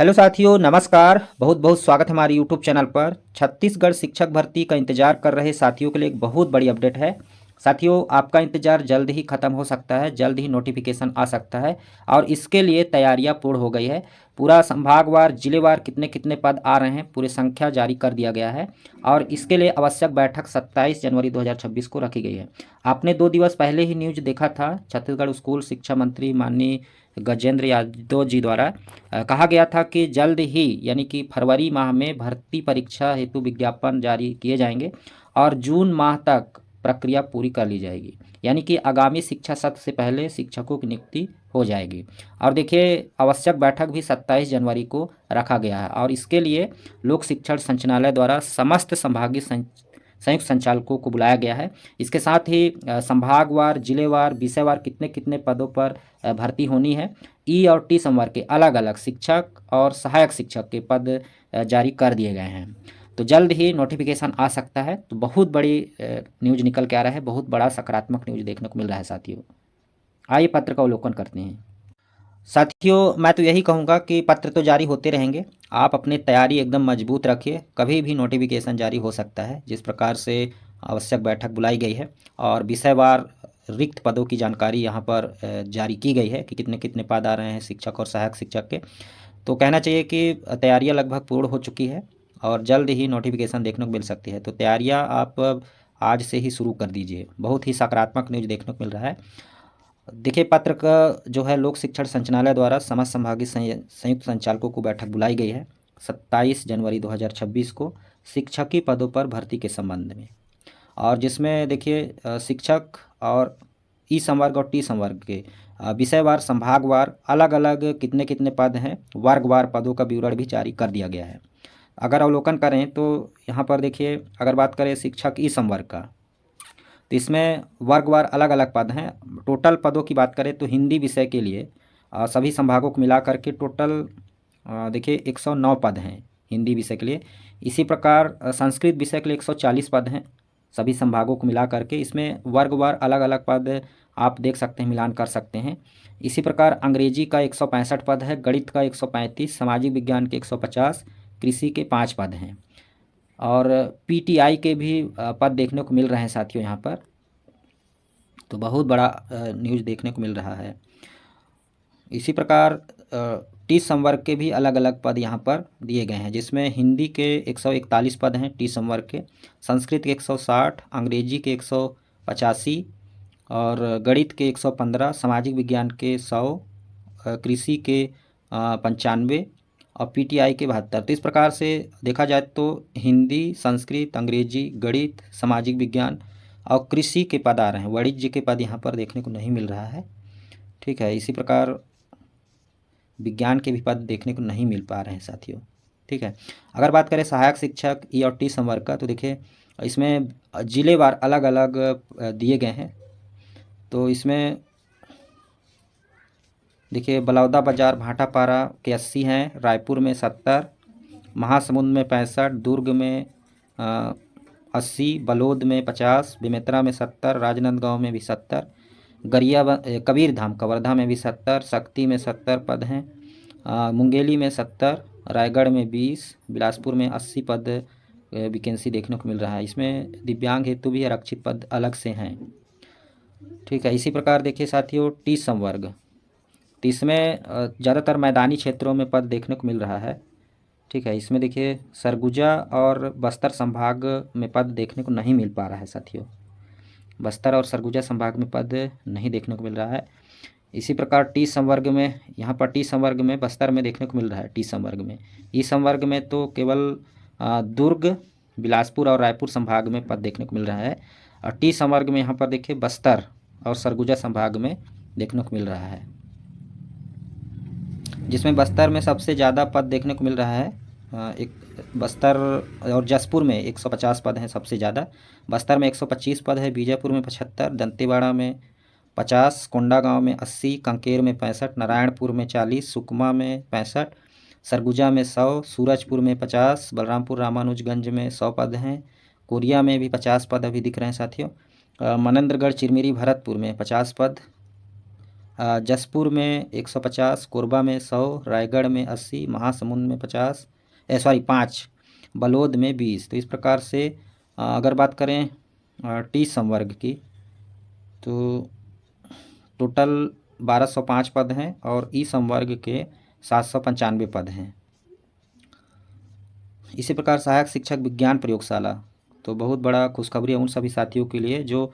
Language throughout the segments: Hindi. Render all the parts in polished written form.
हेलो साथियों, नमस्कार। बहुत बहुत स्वागत है हमारे यूट्यूब चैनल पर। छत्तीसगढ़ शिक्षक भर्ती का इंतजार कर रहे साथियों के लिए एक बहुत बड़ी अपडेट है। साथियों, आपका इंतजार जल्द ही ख़त्म हो सकता है, जल्द ही नोटिफिकेशन आ सकता है और इसके लिए तैयारियां पूर्ण हो गई है। पूरा संभागवार जिलेवार कितने कितने पद आ रहे हैं, पूरी संख्या जारी कर दिया गया है और इसके लिए आवश्यक बैठक 27 जनवरी 2026 को रखी गई है। आपने 2 दिवस पहले ही न्यूज देखा था, छत्तीसगढ़ स्कूल शिक्षा मंत्री माननीय गजेंद्र यादव जी द्वारा कहा गया था कि जल्द ही यानी कि फरवरी माह में भर्ती परीक्षा हेतु विज्ञापन जारी किए जाएंगे और जून माह तक प्रक्रिया पूरी कर ली जाएगी, यानी कि आगामी शिक्षा सत्र से पहले शिक्षकों की नियुक्ति हो जाएगी। और देखिए, आवश्यक बैठक भी 27 जनवरी को रखा गया है और इसके लिए लोक शिक्षण संचालनालय द्वारा समस्त संभागीय संयुक्त संचालकों को बुलाया गया है। इसके साथ ही संभागवार जिलेवार विषयवार कितने कितने पदों पर भर्ती होनी है, ई और टी संवर्ग के अलग अलग शिक्षक और सहायक शिक्षक के पद जारी कर दिए गए हैं। तो जल्द ही नोटिफिकेशन आ सकता है। तो बहुत बड़ी न्यूज निकल के आ रहा है, बहुत बड़ा सकारात्मक न्यूज देखने को मिल रहा है साथियों। आइए पत्र का अवलोकन करते हैं। साथियों, मैं तो यही कहूँगा कि पत्र तो जारी होते रहेंगे, आप अपनी तैयारी एकदम मजबूत रखिए। कभी भी नोटिफिकेशन जारी हो सकता है। जिस प्रकार से आवश्यक बैठक बुलाई गई है और विषयवार रिक्त पदों की जानकारी यहाँ पर जारी की गई है कि कितने कितने पद आ रहे हैं शिक्षक और सहायक शिक्षक के, तो कहना चाहिए कि तैयारियाँ लगभग पूर्ण हो चुकी है और जल्द ही नोटिफिकेशन देखने को मिल सकती है। तो तैयारियाँ आप आज से ही शुरू कर दीजिए। बहुत ही सकारात्मक न्यूज देखने को मिल रहा है। देखिए, पत्र का जो है लोक शिक्षण संचालनालय द्वारा समस्त संभागीय संयुक्त संचालकों को बैठक बुलाई गई है 27 जनवरी 2026 को शिक्षकी पदों पर भर्ती के संबंध में। और जिसमें देखिए शिक्षक और ई संवर्ग और टी संवर्ग के विषयवार संभागवार अलग अलग कितने कितने पद हैं, वर्गवार पदों का विवरण भी जारी कर दिया गया है। अगर अवलोकन करें तो यहाँ पर देखिए, अगर बात करें शिक्षक ई संवर्ग का, तो इसमें वर्गवार अलग अलग पद हैं। टोटल पदों की बात करें तो हिंदी विषय के लिए सभी संभागों को मिला करके टोटल देखिए 109 पद हैं हिंदी विषय के लिए। इसी प्रकार संस्कृत विषय के लिए 140 पद हैं सभी संभागों को मिला करके। इसमें वर्गवार अलग अलग पद आप देख सकते हैं, मिलान कर सकते हैं। इसी प्रकार अंग्रेजी का 165 पद है, गणित का 135, सामाजिक विज्ञान के 150, कृषि के 5 पद हैं और पीटीआई के भी पद देखने को मिल रहे हैं साथियों यहाँ पर। तो बहुत बड़ा न्यूज़ देखने को मिल रहा है। इसी प्रकार टी संवर्ग के भी अलग अलग पद यहाँ पर दिए गए हैं, जिसमें हिंदी के 141 पद हैं टी संवर्ग के, संस्कृत के 160, अंग्रेजी के 185 और गणित के 115, सामाजिक विज्ञान के 100, कृषि के 95 और पीटीआई के 72। तो इस प्रकार से देखा जाए तो हिंदी, संस्कृत, अंग्रेजी, गणित, सामाजिक विज्ञान और कृषि के पद आ रहे हैं। वाणिज्य के पद यहाँ पर देखने को नहीं मिल रहा है, ठीक है। इसी प्रकार विज्ञान के भी पद देखने को नहीं मिल पा रहे हैं साथियों, ठीक है। अगर बात करें सहायक शिक्षक ई और टी संवर्ग का, तो देखिए इसमें जिलेवार अलग अलग दिए गए हैं। तो इसमें देखिए बलौदा बाजार भाटापारा के 80 हैं, रायपुर में 70, महासमुंद में 65, दुर्ग में 80, बलौद में 50, बेमेतरा में 70, राजनांदगांव में भी 70, कबीरधाम कवर्धा में भी 70, शक्ति में 70 पद हैं, मुंगेली में 70, रायगढ़ में 20, बिलासपुर में 80 पद वैकेंसी देखने को मिल रहा है। इसमें दिव्यांग हेतु भी आरक्षित पद अलग से हैं, ठीक है। इसी प्रकार देखिए साथियों टी संवर्ग, तो इसमें ज़्यादातर मैदानी क्षेत्रों में पद देखने को मिल रहा है, ठीक है। इसमें देखिए सरगुजा और बस्तर संभाग में पद देखने को नहीं मिल पा रहा है साथियों, बस्तर और सरगुजा संभाग में पद नहीं देखने को मिल रहा है। इसी प्रकार टी संवर्ग में, यहाँ पर टी संवर्ग में बस्तर में देखने को मिल रहा है टी संवर्ग में। ई संवर्ग में तो केवल दुर्ग, बिलासपुर और रायपुर संभाग में पद देखने को मिल रहा है और टी संवर्ग में यहाँ पर देखिए बस्तर और सरगुजा संभाग में देखने को मिल रहा है, जिसमें बस्तर में सबसे ज़्यादा पद देखने को मिल रहा है। एक बस्तर और जसपुर में 150 पद हैं सबसे ज़्यादा। बस्तर में 125 पद है, बीजापुर में 75, दंतेवाड़ा में 50, कोंडागांव में 80, कांकेर में 65, नारायणपुर में 40, सुकमा में 65, सरगुजा में 100, सूरजपुर में 50, बलरामपुर रामानुजगंज में 100 पद हैं, कोरिया में भी 50 पद अभी दिख रहे हैं साथियों, मनेंद्रगढ़ चिरमिरी भरतपुर में 50 पद, जसपुर में 150, कोरबा में 100, रायगढ़ में 80, महासमुंद में 50, 5, बलौद में 20। तो इस प्रकार से अगर बात करें टी संवर्ग की तो टोटल 1205 पद हैं और ई संवर्ग के 795 पद हैं। इसी प्रकार सहायक शिक्षक विज्ञान प्रयोगशाला, तो बहुत बड़ा खुशखबरी है उन सभी साथियों के लिए जो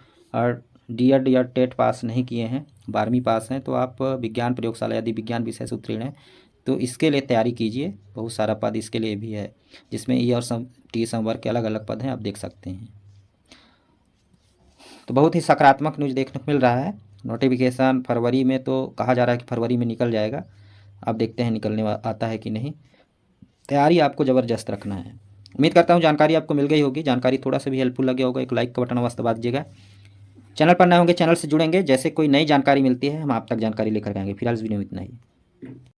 डीएड या टेट पास नहीं किए हैं, 12वीं पास हैं, तो आप विज्ञान प्रयोगशाला यदि विज्ञान विषय से उत्तीर्ण हैं तो इसके लिए तैयारी कीजिए। बहुत सारा पद इसके लिए भी है जिसमें ई और टी संवर्ग के अलग अलग पद हैं, आप देख सकते हैं। तो बहुत ही सकारात्मक न्यूज़ देखने को मिल रहा है। नोटिफिकेशन फरवरी में, तो कहा जा रहा है कि फरवरी में निकल जाएगा। अब देखते हैं निकलने आता है कि नहीं। तैयारी आपको ज़बरदस्त रखना है। उम्मीद करता हूँ जानकारी आपको मिल गई होगी। जानकारी थोड़ा सा भी हेल्पफुल लगे होगा, एक लाइक का बटन अवश्य दबा दीजिएगा। चैनल पर नए होंगे चैनल से जुड़ेंगे, जैसे कोई नई जानकारी मिलती है हम आप तक जानकारी लेकर आएंगे। फिलहाल इस वीडियो में इतना ही।